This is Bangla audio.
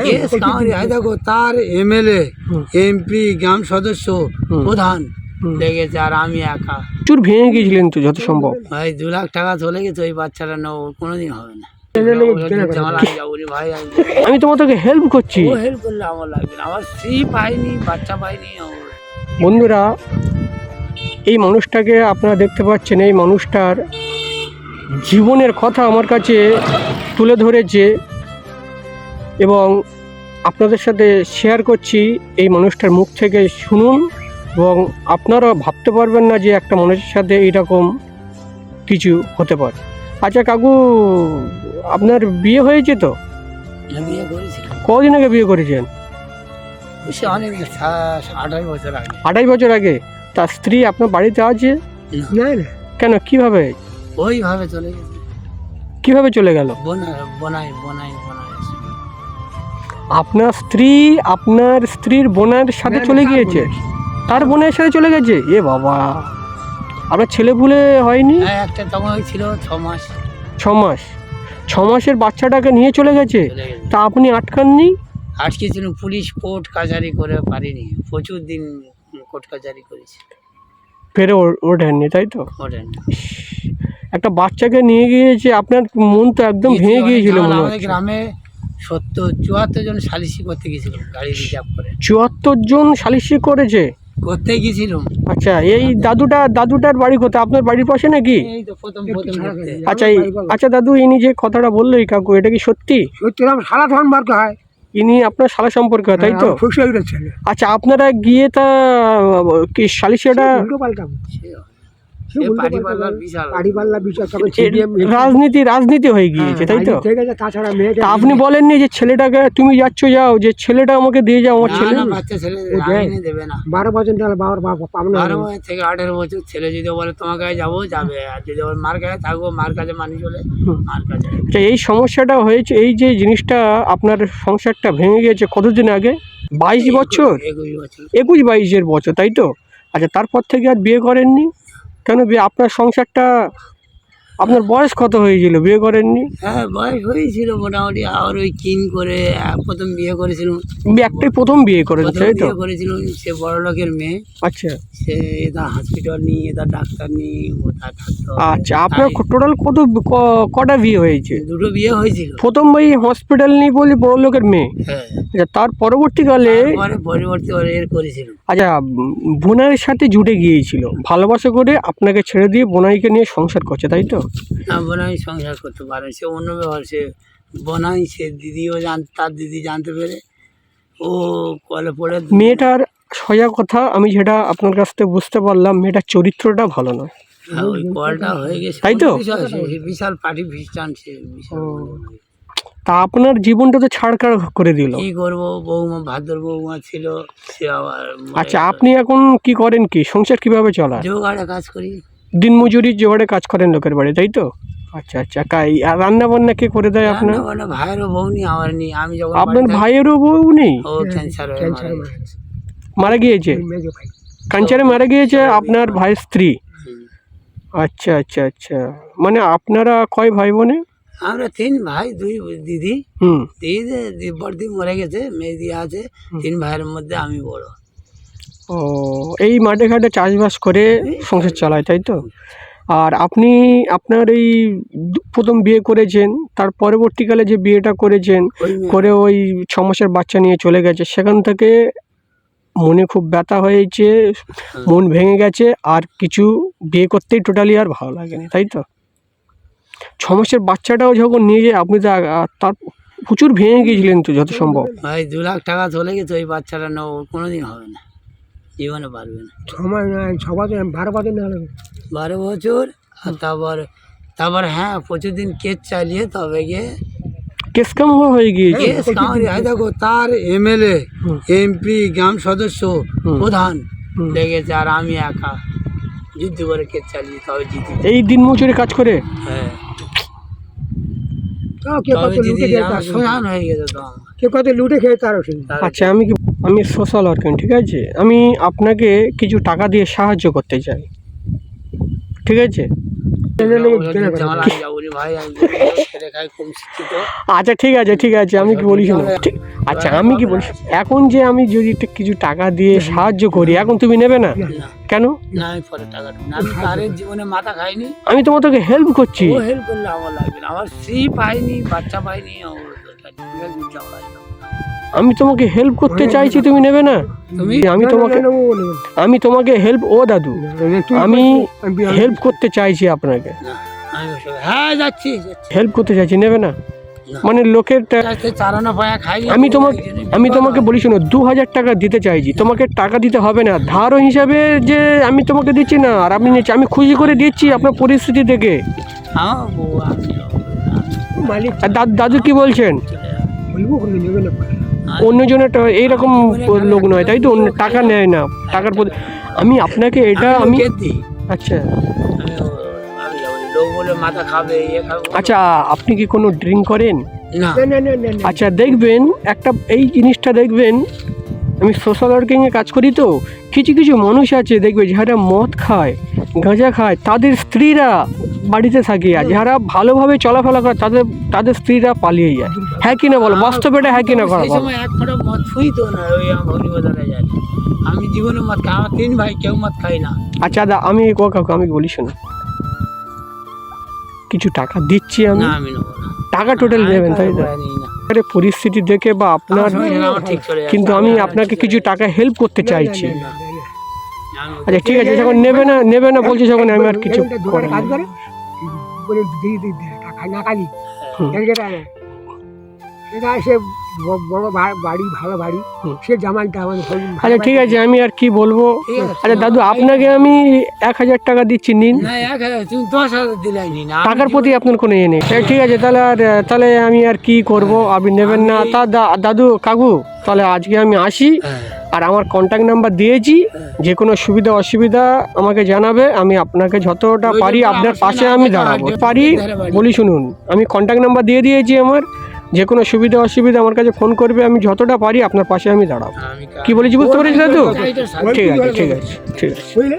কেস কামারি হয় দেখো, তার এমএলএ এমপি গ্রাম সদস্য প্রধান লেগেছে আর আমি একা। প্রচুর ভেঙে গিয়েছিলেন তো যত সম্ভব। ভাই 2 লাখ টাকা চলে গেছে, ওই বাচ্চাটা নেবো কোনোদিন হবে না। আমি তোমাদেরকে হেল্প করছি। ও হেল্প করলে আমার লাগবে না, আমার স্ত্রী পাইনি, বাচ্চা পাইনি। বন্ধুরা, এই মানুষটাকে আপনারা দেখতে পাচ্ছেন, এই মানুষটার জীবনের কথা আমার কাছে তুলে ধরেছে এবং আপনাদের সাথে শেয়ার করছি। এই মানুষটার মুখ থেকে শুনুন এবং আপনারা ভাবতে পারবেন না যে একটা মানুষের সাথে এইরকম কিছু হতে পারে। আচ্ছা কাকু, আপনার বিয়ে হয়েছে তো? বিয়ে করেছি। কদিন আগে বিয়ে করেছেন? অনেক 28 বছর আগে। 28 বছর আগে। তার স্ত্রী আপনার বাড়িতে আছে? না। কেন, কিভাবে? ওইভাবে চলে গেছে। কিভাবে চলে গেল? বনাই। আপনার স্ত্রীর বোনের সাথে চলে গিয়েছে? তার বোনের সাথে চলে গেছে? এ বাবা, আপনার ছেলে পুলে হয়নি? একটা তখন ছিল 6 মাস। 6 মাস? 6 মাসের বাচ্চাটাকে নিয়ে চলে গেছে? তা আপনি আটকাননি? আটকেছিল, পুলিশ কোর্ট কাছারি করে পারিনি, প্রচুর দিন কোর্ট কাছারি করেছি, ফেরে ওঠেননি, তাই তো? ওঠেনি। একটা বাচ্চাকে নিয়ে গিয়েছে, আপনার মন তো একদম ভেঙে গিয়েছিল। আমাদের গ্রামে 74 জন সালিসি করতে গেছিল, গাড়ি রিজার্ভ করে। 74 জন সালিসি করতে গেছিল। আচ্ছা, এই দাদুটার বাড়ি কোথায়? আপনার বাড়ির পাশে নাকি? এই তো প্রথম আচ্ছা দাদু, ইনি যে কথাটা বললো এই কাকু, এটা কি সত্যি? শালা সম্পর্ক হয়, ইনি আপনার শালা সম্পর্ক, তাই তো? আচ্ছা, আপনারা গিয়ে তা কি সালিশিটা রাজনীতি হয়ে গিয়েছে, তাই তো? আপনি বলেননি যে ছেলেটাকে তুমি যাও, যে ছেলেটা আমাকে দিয়ে যাও, আমার ছেলে? 12 বছর থেকে 18 বছর ছেলে যদি বলে তোমার কাছে যাবো, যাবে, আর যদি বলে মার কাছে থাকবো, মার কাছে মানি চলে, মার কাছে। এই সমস্যাটা হয়েছে, এই যে জিনিসটা আপনার সংসারটা ভেঙে গিয়েছে কতদিন আগে? 22 বছর? 21-22 বছর, তাই তো? আচ্ছা, তারপর থেকে আর বিয়ে করেননি কেন? আপনার সংসারটা, আপনার বয়স কত হয়েছিল বিয়ে করেননি? হ্যাঁ, বয়স হয়েছিল মোটামুটি। আর ওই করে প্রথম বিয়ে করেছিলাম। একটাই প্রথম বিয়ে করেছে, তাই তো? করেছিলাম, সে বড় লোকের মেয়ে। আচ্ছা, সে এটা হসপিটাল নিয়ে, এটা ডাক্তার নিয়ে ওটা থাকতো। আচ্ছা, আপনার টোটাল কটা বিয়ে হয়েছে? 2টো বিয়ে হয়েছিল। প্রথম ভাই হসপিটাল নিয়ে বলি বড় লোকের মেয়ে। হ্যাঁ। আচ্ছা, তার পরবর্তীকালে এর করেছিল। আচ্ছা, বোনাইয়ের সাথে জুটে গিয়েছিল, ভালোবাসা করে আপনাকে ছেড়ে দিয়ে বোনাইকে নিয়ে সংসার করছে, তাই তো? না, বোনাই সংসার করতে পারে, সে অন্য ব্যবহার। সে বোনাই, সে দিদিও তার দিদি জানতে পেরে ও কলে পড়ে। মেয়েটার সোজা কথা, আমি যেটা আপনার কাছ থেকে বুঝতে পারলাম, মেয়েটার চরিত্রটা ভালো নয়। ওই কলটা হয়ে গেছে, তাই তো? বিশাল পার্টি খ্রিস্টান, সে বিশাল। তা আপনার জীবনটা তো ছাড়খাড় করে দিল। কি করবো, বৌমা, ভাদ্র বৌমা ছিল, সে আবার। আচ্ছা, আপনি এখন কি করেন? কি সংসার কিভাবে চলায়? জোগাড়ে কাজ করি, দিনমজুরি জোগাড়ে কাজ করেন লোকের বাড়ি, তাই তো? আচ্ছা, আর রান্না বান্না কে করে দেয় আপনার? ভাইয়েরও বউ নেই, আমার নেই। আমি যখন আপনার ভাইয়েরও বউ নেই? ও ক্যান্সার মারা গিয়েছে, ক্যান্সারে মারা গিয়েছে আপনার ভাইয়ের স্ত্রী? আচ্ছা, মানে আপনারা কয় ভাই বোনে? আমরা 3 ভাই, 2 দিদি। দিদি বড়দি মরে গেছে, মেয়ে আছে। 3 ভাইয়ের মধ্যে আমি বড়। ও, এই মাঠে ঘাটে চাষবাস করে সংসার চালায়, তাই তো? আর আপনি আপনার এই প্রথম বিয়ে করেছেন, তার পরবর্তীকালে যে বিয়েটা করেছেন, করে ওই 6 মাসের বাচ্চা নিয়ে চলে গেছে, সেখান থেকে মনে খুব ব্যথা হয়েছে, মন ভেঙে গেছে, আর কিছু বিয়ে করতেই টোটালি আর ভালো লাগেনি, তাই তো? 6 মাসের বাচ্চাটাও যখন নিয়ে যায়, আপনি তো তার প্রচুর ভেঙে গিয়েছিলেন তো যত সম্ভব। ভাই 2 লাখ টাকা চলে গেছে, ওই বাচ্চাটা নেবো কোনোদিন হবে না, জীবনে পারবে না। 6 মাস 6 বছর, 12 বছর না, 12 বছর। আর তারপর হ্যাঁ, প্রচুর দিন কেস চালিয়ে তবে গিয়ে কেস কাম হয়ে গিয়েছে। কেস কামারি হয় দেখো, তার এমএলএ এমপি গ্রাম সদস্য প্রধান লেগেছে আর আমি একা যুদ্ধ করে কেস চালিয়ে তবে জিতি। এই দিনমজুরি কাজ করে? হ্যাঁ, আচ্ছা, আমি সোশ্যাল ওয়ার্কার, ঠিক আছে? আমি আপনাকে কিছু টাকা দিয়ে সাহায্য করতে চাই, ঠিক আছে? ঝামেলা যাবো রে ভাই, আমি খেলে খাই, কম শিক্ষিত। আচ্ছা ঠিক আছে আমি কি বলি শোনো, আচ্ছা আমি কি বলি, এখন যে আমি যদি একটু কিছু টাকা দিয়ে সাহায্য করি, এখন তুমি নেবে না না কেন? না, আমি পরে টাকা দেবো না, আমি তারের জীবনে মাথা খাইনি। আমি তোমাকে হেল্প করছি। ও হেল্প করলে আমার লাগবে না, আমার স্ত্রী পাইনি, বাচ্চা পাইনি, আমার ঝামেলা যাবো। আমি তোমাকে হেল্প করতে চাইছি, তুমি নেবে না? তুমি আমি তোমাকে হেল্প, ও দাদু আমি হেল্প করতে চাইছি আপনাকে, না, আমি হ্যাঁ যাচ্ছি হেল্প করতে চাইছি, নেবে না? মানে লোকের চারানা পায়া খাই। আমি তোমাকে বলি শোনো, 2000 টাকা দিতে চাইছি, তোমাকে টাকা দিতে হবে না, ধারও হিসাবে যে আমি তোমাকে দিচ্ছি না, আর আপনি নিচ্ছি, আমি খুশি করে দিচ্ছি আপনার পরিস্থিতি থেকে। আর দাদু কি বলছেন? অন্যজনের এইরকম লোক নয়, তাই তো? অন্য টাকা নেয় না, টাকার প্রতি আমি আপনাকে এটা আমি আচ্ছা লোক বলে মাথা খাবে, আচ্ছা আপনি কি কোনো ড্রিঙ্ক করেন? না। আচ্ছা দেখবেন একটা এই জিনিসটা দেখবেন, আমি সোশ্যাল ওয়ার্কিংয়ে কাজ করি তো, কিছু কিছু মানুষ আছে দেখবে যারা মদ খায়, গাঁজা খায়, তাদের স্ত্রীরা বাড়িতে থাকে, আর যারা ভালোভাবে চলাফেরা করে তাদের স্ত্রীরা পালিয়ে যায়। হ্যাঁ কি না বলো, বাস্তবে এটা হ্যাঁ কি না? সেই সময় এক ফোঁটা মদ ছুঁই তো না, ওই আমার ভগ্নিপতিরা যায়। আমি জীবনে মদ খাই, আমার 3 ভাই, কেউ মদ খাই না। আচ্ছা দা আমি কাউকে আমি বলি শোনো, কিছু টাকা দিচ্ছি আমি, না আমি নেবো না। টাকা টোটাল নেবেন তাই তো? আরে পরিস্থিতি দেখে বা আপনার, কিন্তু আমি আপনাকে কিছু টাকা হেল্প করতে চাইছি। আচ্ছা ঠিক আছে, যখন নেবে না বলছি, যখন আমি আর কিছু আচ্ছা ঠিক আছে, আমি আর কি বলবো। আচ্ছা দাদু আপনাকে আমি 1000 টাকা দিচ্ছি, নিন। না 1000, তুমি 10,000 দিলাই নি না। টাকার প্রতি আপনার কোনো ইয়ে নেই, ঠিক আছে তাহলে আমি আর কি করব, আপনি নেবেন না তা দাদু কাকু, তাহলে আজকে আমি আসি, আর আমার কন্ট্যাক্ট নাম্বার দিয়েছি, যে কোনো সুবিধা অসুবিধা আমাকে জানাবে, আমি আপনাকে যতটা পারি আপনার পাশে আমি দাঁড়াবো পারি। বলি শুনুন, আমি কন্ট্যাক্ট নাম্বার দিয়ে দিয়েছি আমার, যে কোনো সুবিধা অসুবিধা আমার কাছে ফোন করবে, আমি যতটা পারি আপনার পাশে আমি দাঁড়াবো। কি বলেছি বুঝতে পেরেছি দাদু? ঠিক আছে বুঝলে।